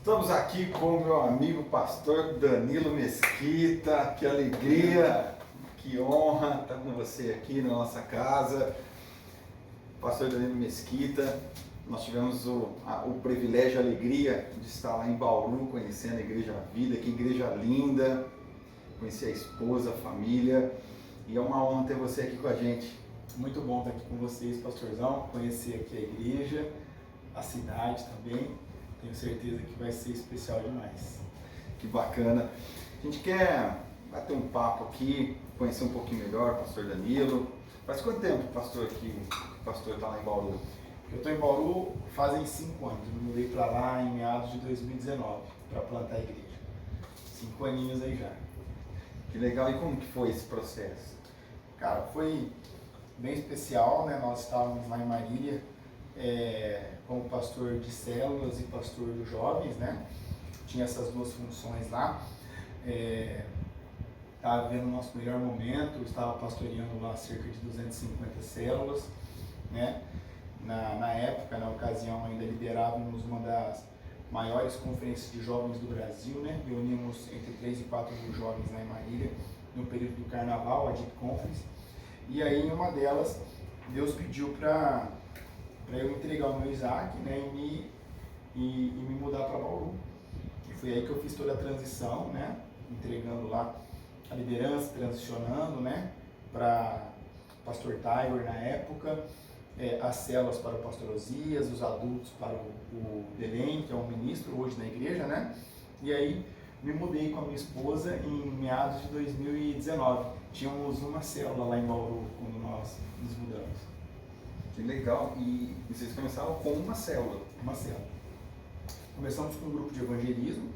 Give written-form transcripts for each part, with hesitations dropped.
Estamos aqui com o meu amigo pastor Danilo Mesquita. Que alegria, que honra estar com você aqui na nossa casa. Pastor Danilo Mesquita, nós tivemos o privilégio e a alegria de estar lá em Bauru, conhecendo a Igreja Vida. Que igreja linda, conhecer a esposa, a família, e é uma honra ter você aqui com a gente. Muito bom estar aqui com vocês, pastorzão, conhecer aqui a igreja, a cidade também. Tenho certeza que vai ser especial demais. Que bacana. A gente quer bater um papo aqui, conhecer um pouquinho melhor o pastor Danilo. Faz quanto tempo, pastor, que o pastor está lá em Bauru? Eu estou em Bauru fazem 5 anos. Eu me mudei para lá em meados de 2019 para plantar a igreja. 5 aninhos aí já. Que legal. E como que foi esse processo? Cara, foi bem especial, né? Nós estávamos lá em Marília como pastor de células e pastor dos jovens, né? Tinha essas duas funções lá. Estava vendo o nosso melhor momento, estava pastoreando lá cerca de 250 células, né? Na época, na ocasião, ainda liderávamos uma das maiores conferências de jovens do Brasil, né? Reunimos entre 3 e 4 mil jovens lá em Marília, no período do Carnaval, a Deep Conference. E aí, em uma delas, Deus pediu para eu entregar o meu Isaac, né? E me mudar para Bauru. E foi aí que eu fiz toda a transição, né? Entregando lá a liderança, transicionando, né? Para o pastor Tiger na época, as células para o pastor Osias, os adultos para o Belém, que é um ministro hoje na igreja, né? E aí me mudei com a minha esposa em meados de 2019. Tínhamos uma célula lá em Bauru quando nós nos mudamos. Que legal. E vocês começaram com uma célula? Uma célula. Começamos com um grupo de evangelismo,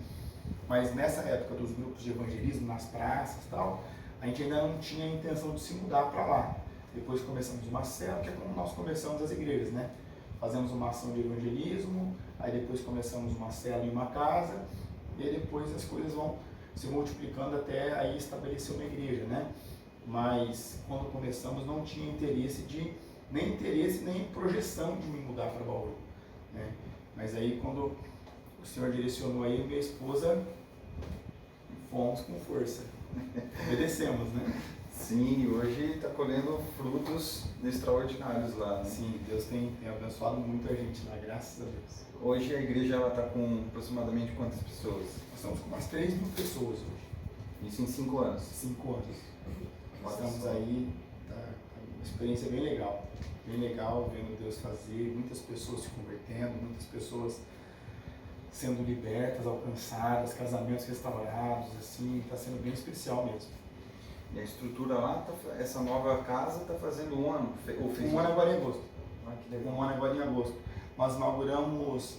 mas nessa época dos grupos de evangelismo, nas praças e tal, a gente ainda não tinha a intenção de se mudar para lá. Depois começamos uma célula, que é como nós começamos as igrejas, né? Fazemos uma ação de evangelismo, aí depois começamos uma célula em uma casa, e aí depois as coisas vão se multiplicando até aí estabelecer uma igreja, né? Mas quando começamos não tinha nem projeção de me mudar para Bauru, né? Mas aí quando o Senhor direcionou aí, minha esposa, fomos com força, obedecemos, né? Sim, hoje está colhendo frutos extraordinários lá, né? Sim, Deus tem abençoado muito a gente lá, graças a Deus. Hoje a igreja está com aproximadamente quantas pessoas? Nós estamos com umas 3 mil pessoas hoje. Isso em 5 anos? 5 anos. Nós estamos aí, tá uma experiência bem legal vendo Deus fazer, muitas pessoas se convertendo, muitas pessoas sendo libertas, alcançadas, casamentos restaurados, assim, está sendo bem especial mesmo. E a estrutura lá, essa nova casa está fazendo 1 ano? Ou fez 1 ano agora em agosto. Que legal. 1 ano agora em agosto. Nós inauguramos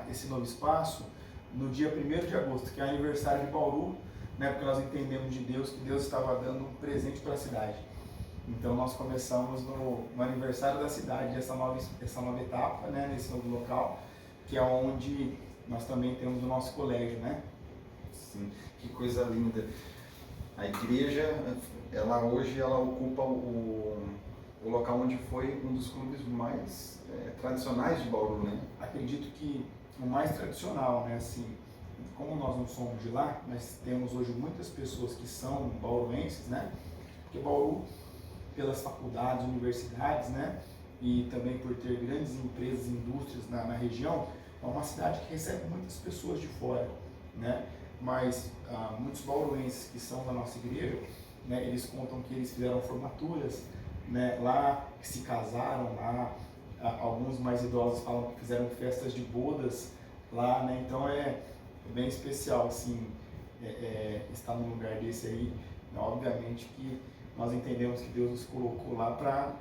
esse novo espaço no dia 1º de agosto, que é aniversário de Bauru, né, porque nós entendemos de Deus que Deus estava dando um presente para a cidade. Então nós começamos no aniversário da cidade, essa nova etapa, né, nesse novo local, que é onde nós também temos o nosso colégio, né? Sim, que coisa linda. A igreja, hoje ela ocupa o local onde foi um dos clubes mais tradicionais de Bauru, né? Acredito que o mais tradicional, né? Assim, como nós não somos de lá, mas temos hoje muitas pessoas que são bauruenses, né? Porque Bauru, pelas faculdades, universidades, né? E também por ter grandes empresas e indústrias na região, é uma cidade que recebe muitas pessoas de fora, né? Mas muitos bauruenses que são da nossa igreja, né? Eles contam que eles fizeram formaturas, né? Lá, que se casaram lá, alguns mais idosos falam que fizeram festas de bodas lá, né? Então é bem especial, assim, estar num lugar desse aí. Obviamente que nós entendemos que Deus nos colocou lá para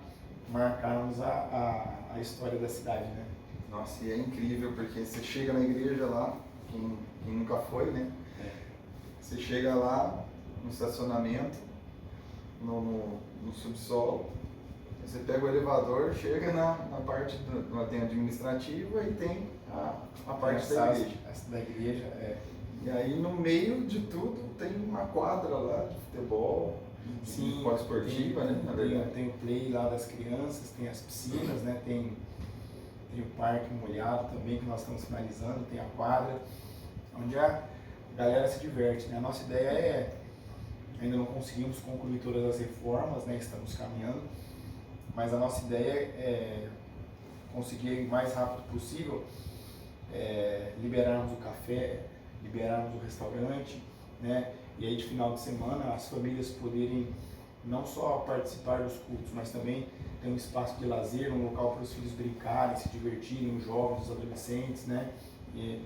marcarmos a história da cidade, né? Nossa, e é incrível, porque você chega na igreja lá, quem nunca foi, né? Você chega lá no estacionamento, no subsolo, você pega o elevador, chega na parte tem administrativa e tem a parte da igreja. Essa da igreja, E aí no meio de tudo tem uma quadra lá de futebol, sim, esportiva, né? Na verdade. Tem o play lá das crianças, tem as piscinas, né? Tem o parque molhado também, que nós estamos finalizando, tem a quadra. onde a galera se diverte, né? A nossa ideia é, ainda não conseguimos concluir todas as reformas, né? Estamos caminhando, mas a nossa ideia é conseguir o mais rápido possível liberarmos o café, liberarmos o restaurante, né? E aí de final de semana as famílias poderem não só participar dos cultos, mas também ter um espaço de lazer, um local para os filhos brincarem, se divertirem, os jovens, os adolescentes, né? E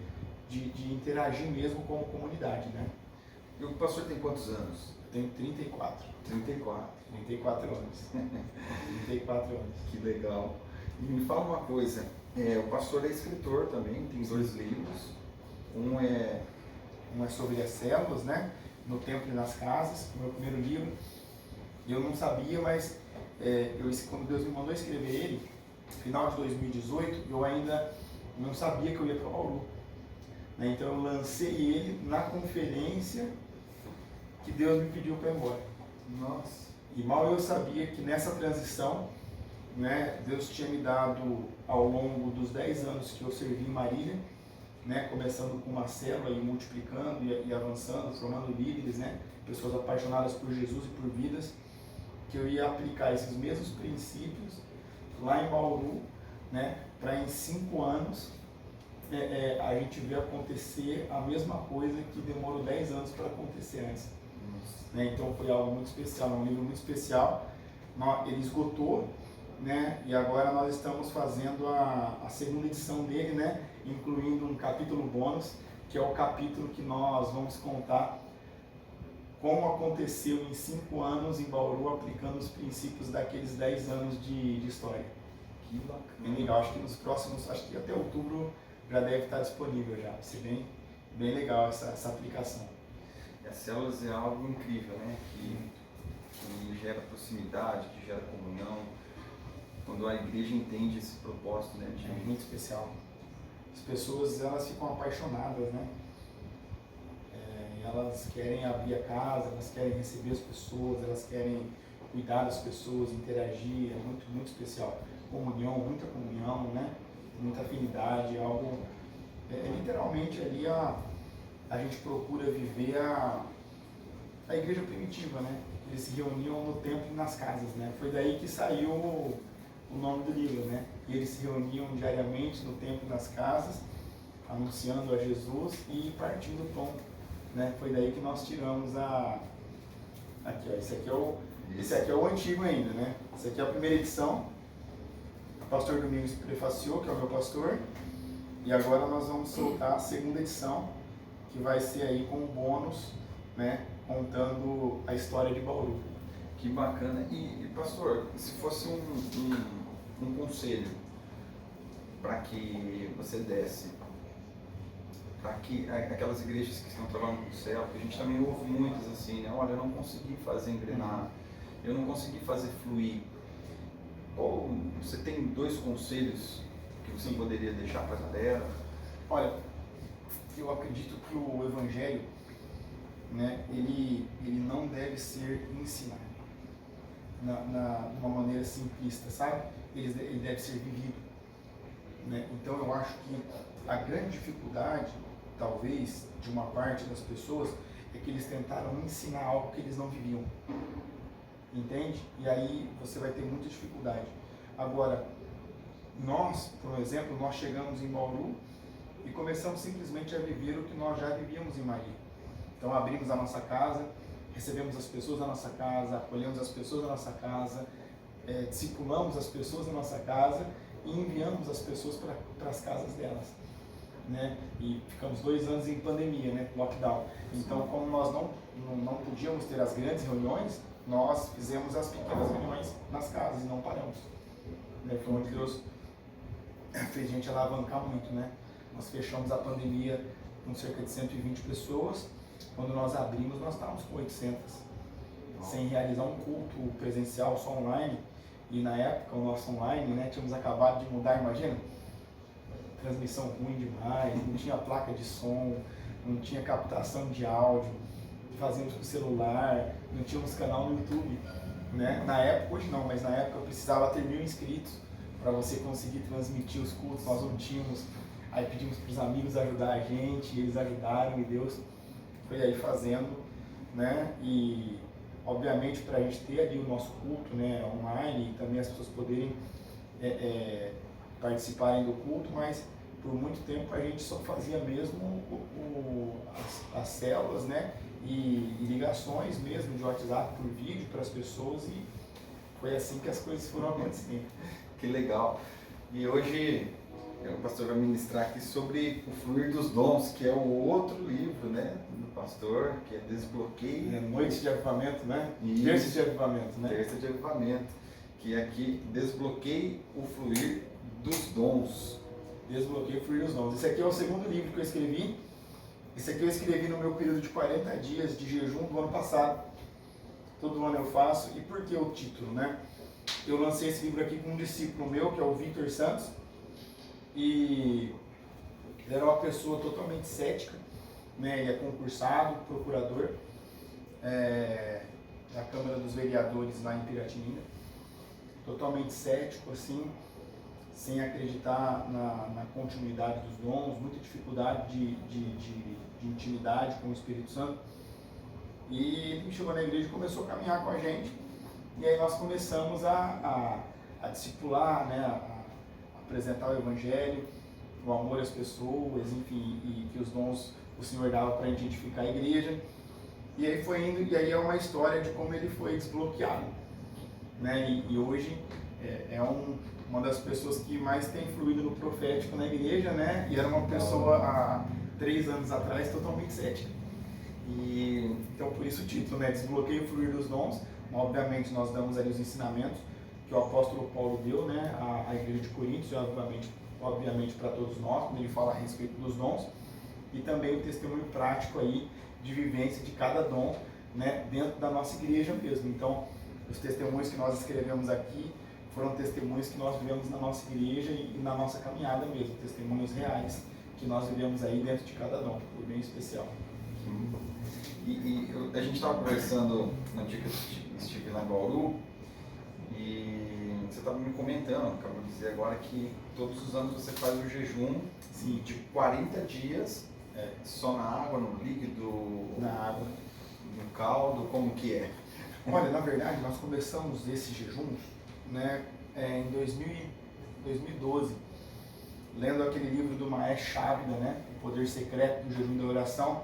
de interagir mesmo como comunidade, né? E o pastor tem quantos anos? Eu tenho 34. 34 anos. 34 anos. Que legal. E me fala uma coisa, o pastor é escritor também, tem 2 livros. Um é sobre as células, né? No templo e nas casas, o meu primeiro livro. Eu não sabia, mas quando Deus me mandou escrever ele, no final de 2018, eu ainda não sabia que eu ia para Bauru. Né? Então eu lancei ele na conferência que Deus me pediu para ir embora. Nossa. E mal eu sabia que nessa transição, né, Deus tinha me dado, ao longo dos 10 anos que eu servi em Marília, né, começando com uma célula e multiplicando e avançando, formando líderes, né, pessoas apaixonadas por Jesus e por vidas, que eu ia aplicar esses mesmos princípios lá em Bauru, né, para em 5 anos a gente ver acontecer a mesma coisa que demorou 10 anos para acontecer antes. Né? Então foi algo muito especial, um livro muito especial. Ele esgotou, né? E agora nós estamos fazendo a segunda edição dele, né? Incluindo um capítulo bônus, que é o capítulo que nós vamos contar como aconteceu em 5 anos em Bauru, aplicando os princípios daqueles 10 anos de história. Que bacana. Bem legal, acho que nos próximos, acho que até outubro já deve estar disponível já. Vai ser bem legal essa aplicação. E as células é algo incrível, né? Que gera proximidade, que gera comunhão. Quando a igreja entende esse propósito, né? É muito especial. As pessoas, elas ficam apaixonadas, né? Elas querem abrir a casa, elas querem receber as pessoas, elas querem cuidar das pessoas, interagir, é muito, muito especial. Comunhão, muita comunhão, né? Muita afinidade, algo... literalmente ali a gente procura viver a igreja primitiva, né? Eles se reuniam no templo e nas casas, né? Foi daí que saiu o nome do livro, né? E eles se reuniam diariamente no templo e nas casas, anunciando a Jesus e partindo o pão, né? Foi daí que nós tiramos aqui, ó, esse aqui é o antigo ainda, né? Esse aqui é a primeira edição. O pastor Domingos prefaciou, que é o meu pastor, e agora nós vamos soltar a segunda edição, que vai ser aí com bônus, né? Contando a história de Bauru. Que bacana. E pastor, se fosse um conselho para que você desse para que aquelas igrejas que estão trabalhando no céu, que a gente também ouve muitas assim, né? Olha, eu não consegui fazer engrenar, eu não consegui fazer fluir. Ou você tem 2 conselhos que você poderia deixar para a galera? Olha, eu acredito que o Evangelho, né, ele não deve ser ensinado de uma maneira simplista, sabe? Ele deve ser vivido. Né? Então eu acho que a grande dificuldade, talvez, de uma parte das pessoas, é que eles tentaram ensinar algo que eles não viviam. Entende? E aí você vai ter muita dificuldade. Agora, nós, por exemplo, nós chegamos em Bauru e começamos simplesmente a viver o que nós já vivíamos em Marília. Então abrimos a nossa casa, recebemos as pessoas da nossa casa, acolhemos as pessoas da nossa casa, discipulamos as pessoas da nossa casa e enviamos as pessoas para as casas delas. Né? E ficamos 2 anos em pandemia, né? Lockdown. Então, como nós não podíamos ter as grandes reuniões, nós fizemos as pequenas reuniões nas casas e não paramos. Né? Foi onde Deus fez a gente alavancar muito, né? Nós fechamos a pandemia com cerca de 120 pessoas. Quando nós abrimos, nós estávamos com 800, sem realizar um culto presencial, só online. E na época, o nosso online, né? Tínhamos acabado de mudar, imagina? Transmissão ruim demais, não tinha placa de som, não tinha captação de áudio, fazíamos com celular, não tínhamos canal no YouTube, né? Na época, hoje não, mas na época eu precisava ter 1000 inscritos para você conseguir transmitir os cultos, nós não tínhamos. aí pedimos para os amigos ajudar a gente, eles ajudaram e Deus foi aí fazendo, né? E obviamente para a gente ter ali o nosso culto, né, online, e também as pessoas poderem participarem do culto, mas por muito tempo a gente só fazia mesmo as células, né, e ligações mesmo de WhatsApp por vídeo para as pessoas, e foi assim que as coisas foram acontecendo. Que legal. E hoje o pastor vai ministrar aqui sobre o fluir dos dons, que é o outro livro, né, do pastor, que é Desbloqueio. Noites de avivamento, né? Isso. Terças de avivamento, né? Terça de avivamento, que é aqui Desbloqueie o fluir dos dons. Desbloqueio o fluir dos dons. Esse aqui é o segundo livro que eu escrevi. Esse aqui eu escrevi no meu período de 40 dias de jejum do ano passado. Todo ano eu faço. E por que o título, né? Eu lancei esse livro aqui com um discípulo meu, que é o Victor Santos. E ele era uma pessoa totalmente cética, né? Ele é concursado, procurador da Câmara dos Vereadores lá em Piratininga. Totalmente cético, assim, sem acreditar na continuidade dos dons, muita dificuldade de intimidade com o Espírito Santo. E ele chegou na igreja e começou a caminhar com a gente. E aí nós começamos a discipular, né, a apresentar o Evangelho, o amor às pessoas, enfim, e que os dons o Senhor dava para a gente edificar a igreja. E aí foi indo, e aí é uma história de como ele foi desbloqueado, né? E hoje uma das pessoas que mais tem fluído no profético na igreja, né? E era uma pessoa há 3 anos atrás totalmente cética. E então por isso o título, né? Desbloqueio o fluir dos dons. Obviamente nós damos ali os ensinamentos que o apóstolo Paulo deu, né, à igreja de Coríntios, e obviamente para todos nós, quando ele fala a respeito dos dons, e também o testemunho prático aí de vivência de cada dom, né, dentro da nossa igreja mesmo. Então, os testemunhos que nós escrevemos aqui foram testemunhos que nós vivemos na nossa igreja e na nossa caminhada mesmo, testemunhos reais que nós vivemos aí dentro de cada dom. Foi bem especial. A gente estava conversando no dia que eu estive lá em Bauru, e você estava me comentando, acabou de dizer agora, que todos os anos você faz o jejum. Sim. De 40 dias, só na água, no líquido, na água, no caldo, como que é? Olha, na verdade, nós começamos esses jejuns, né, em 2012, lendo aquele livro do Mahesh Chavda, né, O Poder Secreto do Jejum e da Oração.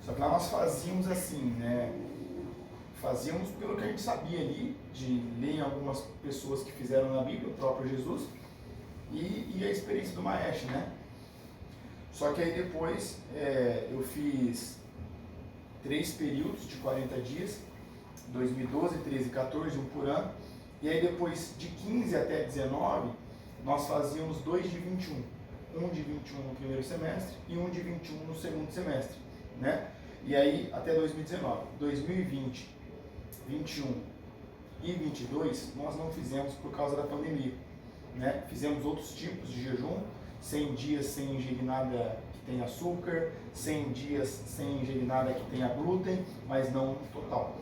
Só que lá nós fazíamos assim, né, fazíamos pelo que a gente sabia ali, de ler em algumas pessoas que fizeram na Bíblia, o próprio Jesus, e a experiência do Mahesh, né. Só que aí depois eu fiz 3 períodos de 40 dias, 2012, 13, 14, um por ano, e aí depois de 15 até 19, nós fazíamos 2 de 21, um de 21 no primeiro semestre e um de 21 no segundo semestre, né? E aí até 2019, 2020, 21 e 22 nós não fizemos por causa da pandemia, né? Fizemos outros tipos de jejum, 100 dias sem ingerir nada que tenha açúcar, 100 dias sem ingerir nada que tenha glúten, mas não total,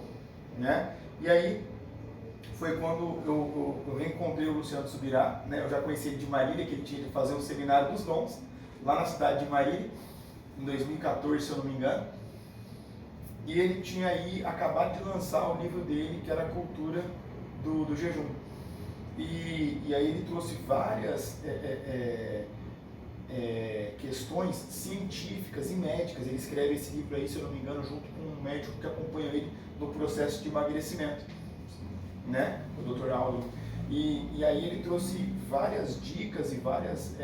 né? E aí foi quando eu reencontrei o Luciano Subirá, né? Eu já conheci ele de Marília, que ele tinha de fazer um seminário dos dons, lá na cidade de Marília, em 2014, se eu não me engano. E ele tinha aí acabado de lançar o livro dele, que era a Cultura do Jejum. E aí ele trouxe várias questões científicas e médicas. Ele escreve esse livro aí, se eu não me engano, junto com um médico que acompanha ele no processo de emagrecimento, né? O Dr. Aldo. E aí ele trouxe várias dicas e várias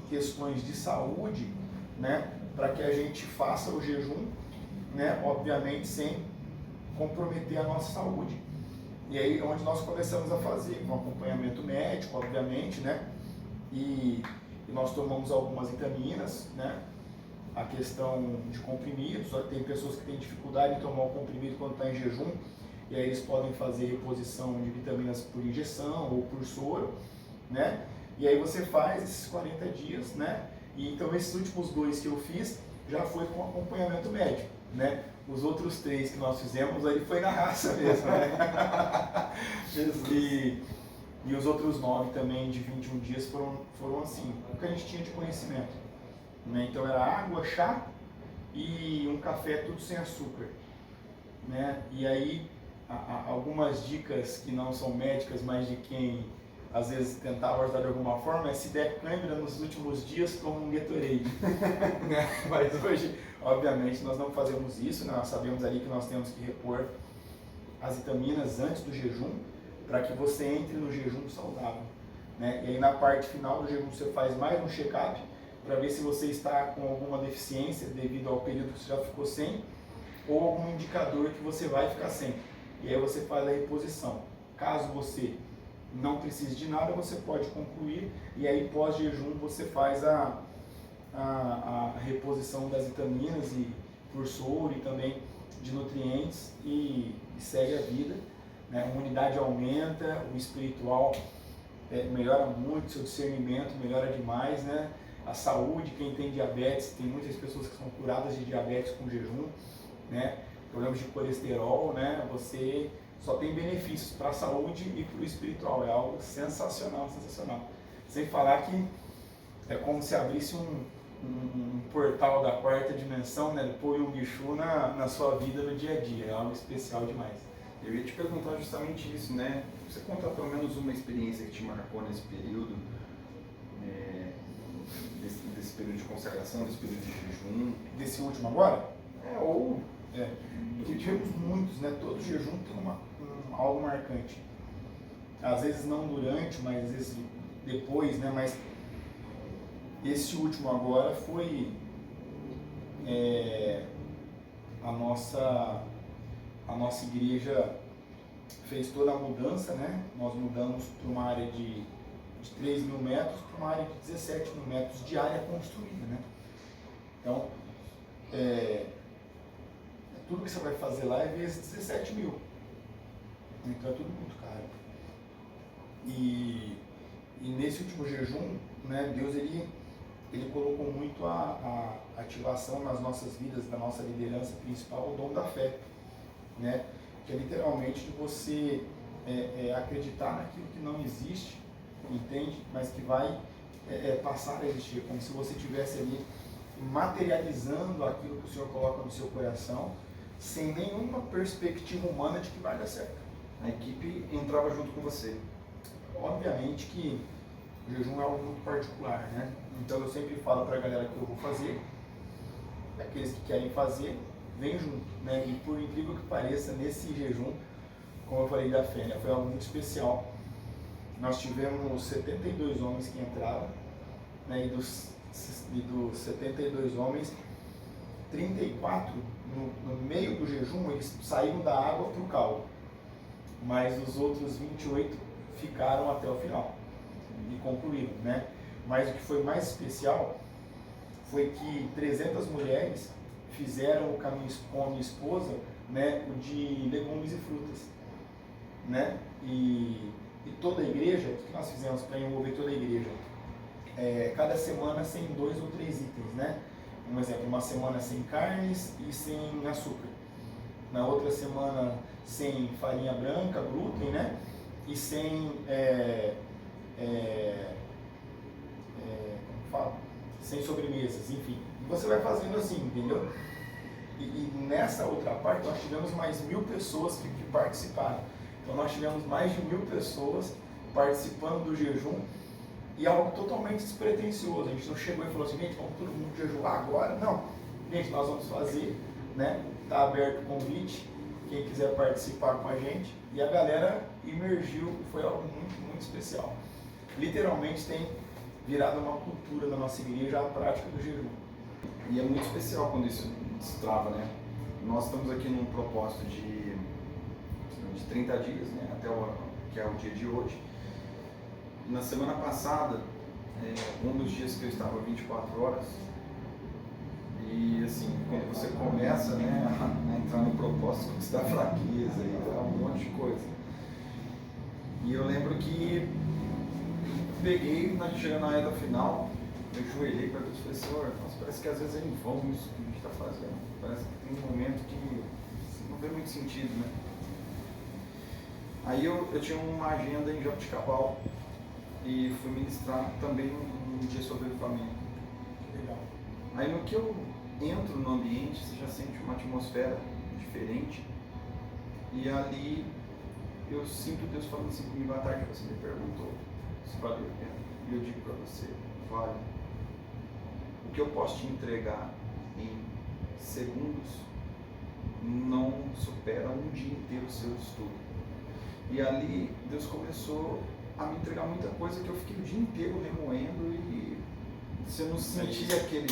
questões de saúde, né? Para que a gente faça o jejum, né? Obviamente sem comprometer a nossa saúde. E aí onde nós começamos a fazer um acompanhamento médico, obviamente, né? E nós tomamos algumas vitaminas, né? A questão de comprimidos, só que tem pessoas que têm dificuldade em tomar o comprimido quando está em jejum, e aí eles podem fazer reposição de vitaminas por injeção ou por soro, né? E aí você faz esses 40 dias, né? E então esses últimos 2 que eu fiz já foi com acompanhamento médico, né? Os outros 3 que nós fizemos aí foi na raça mesmo, né? E os outros 9 também de 21 dias foram assim, o que a gente tinha de conhecimento. Né? Então era água, chá e um café, tudo sem açúcar. Né? E aí algumas dicas que não são médicas, mas de quem às vezes tentava ajudar de alguma forma, é se der cãibra nos últimos dias, toma um Gatorade. Né? Mas hoje, obviamente, nós não fazemos isso, né? Nós sabemos ali que nós temos que repor as vitaminas antes do jejum, para que você entre no jejum saudável. Né? E aí na parte final do jejum você faz mais um check-up, para ver se você está com alguma deficiência devido ao período que você já ficou sem, ou algum indicador que você vai ficar sem. E aí você faz a reposição. Caso você não precise de nada, você pode concluir, e aí pós-jejum você faz a reposição das vitaminas e por soro e também de nutrientes e segue a vida. Né? A imunidade aumenta, o espiritual melhora muito, seu discernimento melhora demais, né? A saúde, quem tem diabetes, tem muitas pessoas que são curadas de diabetes com jejum, né? Problemas de colesterol, né? Você só tem benefícios para a saúde e para o espiritual, é algo sensacional, sensacional. Sem falar que é como se abrisse um portal da quarta dimensão, né? Põe um bicho na sua vida no dia a dia, é algo especial demais. Eu ia te perguntar justamente isso, né? Você conta pelo menos uma experiência que te marcou nesse período, desse período de consagração, desse período de jejum? Desse último agora? Porque tivemos muitos, né? Todo jejum tem algo marcante. Às vezes não durante, mas às vezes depois, né? Mas esse último agora foi a nossa igreja fez toda a mudança, né? Nós mudamos para uma área de 3 mil metros para uma área de 17 mil metros de área construída, né? Então, tudo que você vai fazer lá é vezes 17 mil. Então é tudo muito caro. E nesse último jejum, né, Deus ele colocou muito a ativação nas nossas vidas, da nossa liderança principal, o dom da fé. Né? Que é literalmente de você acreditar naquilo que não existe, entende? Mas que vai passar a existir, como se você estivesse ali materializando aquilo que o Senhor coloca no seu coração, sem nenhuma perspectiva humana de que vai dar certo. A equipe entrava junto com você. Obviamente que o jejum é algo muito particular, né? Então eu sempre falo para a galera que eu vou fazer, aqueles que querem fazer, vem junto, né? E por incrível que pareça, nesse jejum, como eu falei da fé, né? Foi algo muito especial. Nós tivemos 72 homens que entraram, né? E dos 72 homens, 34 no meio do jejum, eles saíram da água para o caldo, mas os outros 28 ficaram até o final e concluíram, né? Mas o que foi mais especial foi que 300 mulheres fizeram o caminho com a minha esposa, né, o de legumes e frutas, né? E toda a igreja, o que nós fizemos para envolver toda a igreja? Cada semana sem 2 ou 3 itens, né? Um exemplo, uma semana sem carnes e sem açúcar. Na outra semana sem farinha branca, glúten, né? E sem como fala? Sem sobremesas, enfim. E você vai fazendo assim, entendeu? E nessa outra parte nós tivemos mais 1000 pessoas que participaram. Então nós tivemos mais de 1000 pessoas participando do jejum e algo totalmente despretensioso. A gente não chegou e falou assim, gente, vamos todo mundo jejuar agora. Não, gente, nós vamos fazer, né? Está aberto o convite, quem quiser participar com a gente. E a galera emergiu, foi algo muito, muito especial. Literalmente tem virado uma cultura da nossa igreja a prática do jejum. E é muito especial quando isso destrava, né? Nós estamos aqui num propósito de 30 dias, né? Que é o dia de hoje. Na semana passada, um dos dias que eu estava 24 horas, e assim, quando você começa, né, a entrar no propósito, você dá fraqueza e dá um monte de coisa. E eu lembro que peguei, chegando na reta final, eu ajoelhei para Deus e falei, Senhor, parece que às vezes é em vão isso que a gente está fazendo. Parece que tem um momento que não vê muito sentido, né? Aí eu tinha uma agenda em Jaboticabal e fui ministrar também um dia sobre avivamento. Legal. Aí no que eu entro no ambiente, você já sente uma atmosfera diferente. E ali eu sinto Deus falando assim comigo à tarde, você me perguntou se valeu a pena. E eu digo para você, vale. O que eu posso te entregar em segundos não supera um dia inteiro o seu estudo. E ali Deus começou a me entregar muita coisa que eu fiquei o dia inteiro remoendo e você não sentia aquele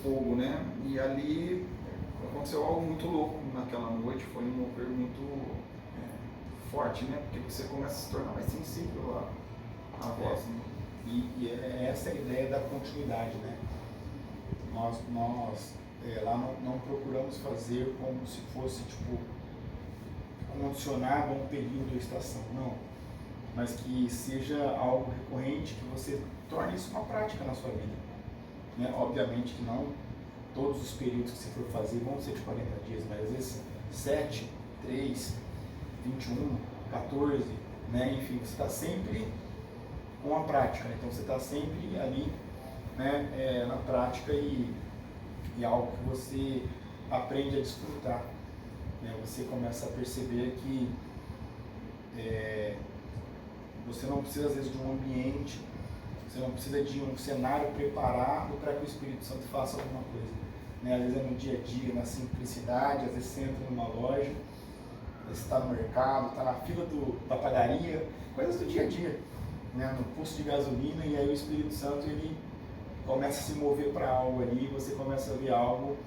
fogo, né? E ali aconteceu algo muito louco naquela noite, foi um mover muito forte, né? Porque você começa a se tornar mais sensível à voz. Né? E essa é a ideia da continuidade, né? Nós lá não procuramos fazer como se fosse, tipo, condicionado a um período ou estação, não. Mas que seja algo recorrente, que você torne isso uma prática na sua vida. Né? Obviamente que não todos os períodos que você for fazer vão ser de 40 dias, mas às vezes 7, 3, 21, 14, né? Enfim, você está sempre com a prática, né? Então você está sempre ali, né? Na prática e algo que você aprende a desfrutar. Né? Você começa a perceber que você não precisa às vezes de um ambiente, você não precisa de um cenário preparado para que o Espírito Santo faça alguma coisa. Né? Às vezes é no dia a dia, na simplicidade, às vezes você entra numa loja, você está no mercado, está na fila da padaria, coisas do dia a dia, né? No posto de gasolina, e aí o Espírito Santo ele começa a se mover para algo ali, você começa a ver algo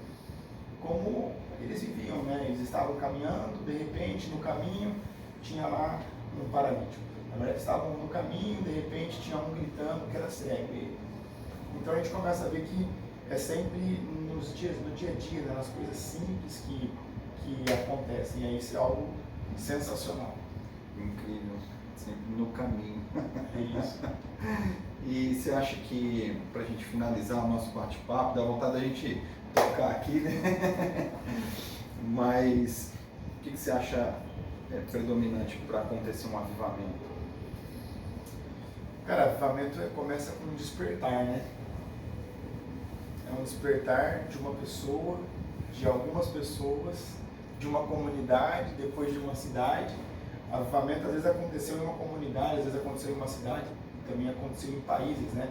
como eles viviam, né? Eles estavam caminhando, de repente no caminho tinha lá um paralítico. Na verdade estavam no caminho, de repente tinha um gritando que era cego. Então a gente começa a ver que é sempre no dia a dia, né? Nas coisas simples que acontecem, e aí isso é algo sensacional. Incrível, sempre no caminho. É isso. E você acha que, para a gente finalizar o nosso bate-papo, dá vontade da gente tocar aqui, né? Mas o que você acha predominante para acontecer um avivamento? Cara, avivamento começa com um despertar, né? É um despertar de uma pessoa, de algumas pessoas, de uma comunidade, depois de uma cidade. Avivamento às vezes aconteceu em uma comunidade, às vezes aconteceu em uma cidade, também aconteceu em países, né?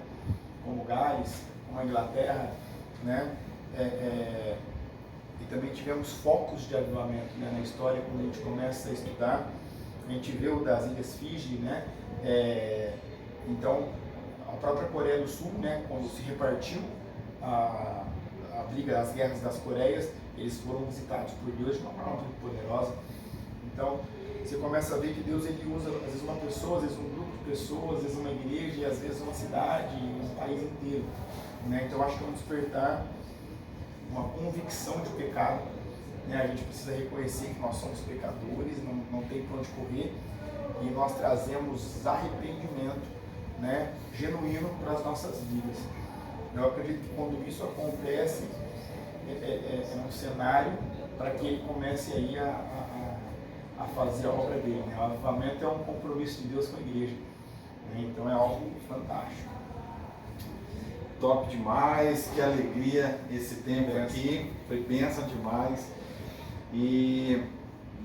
Como Gales, como a Inglaterra, né? E também tivemos focos de avivamento, né? Na história, quando a gente começa a estudar, a gente vê o das Ilhas Fiji, né? Então, a própria Coreia do Sul, né? Quando se repartiu a briga, as guerras das Coreias, eles foram visitados por Deus de uma forma muito poderosa. Então, você começa a ver que Deus ele usa às vezes uma pessoa, às vezes um grupo de pessoas, às vezes uma igreja, e às vezes uma cidade, um país inteiro. Né? Então, eu acho que é um despertar, uma convicção de pecado. Né? A gente precisa reconhecer que nós somos pecadores, não tem para onde correr, e nós trazemos arrependimento, né? Genuíno para as nossas vidas. Eu acredito que quando isso acontece, é um cenário para que ele comece aí a fazer a obra dele. Né? O avivamento é um compromisso de Deus com a igreja. Né? Então é algo fantástico. Top demais, que alegria esse tempo aqui, foi bênção demais. E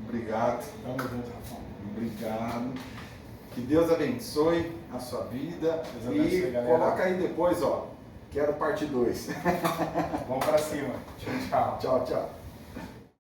obrigado. Vamos junto, Rafael. Obrigado. Que Deus abençoe a sua vida. Deus abençoe, e galera. Coloca aí depois, ó. Quero parte 2. Vamos para cima. Tchau, tchau. Tchau, tchau.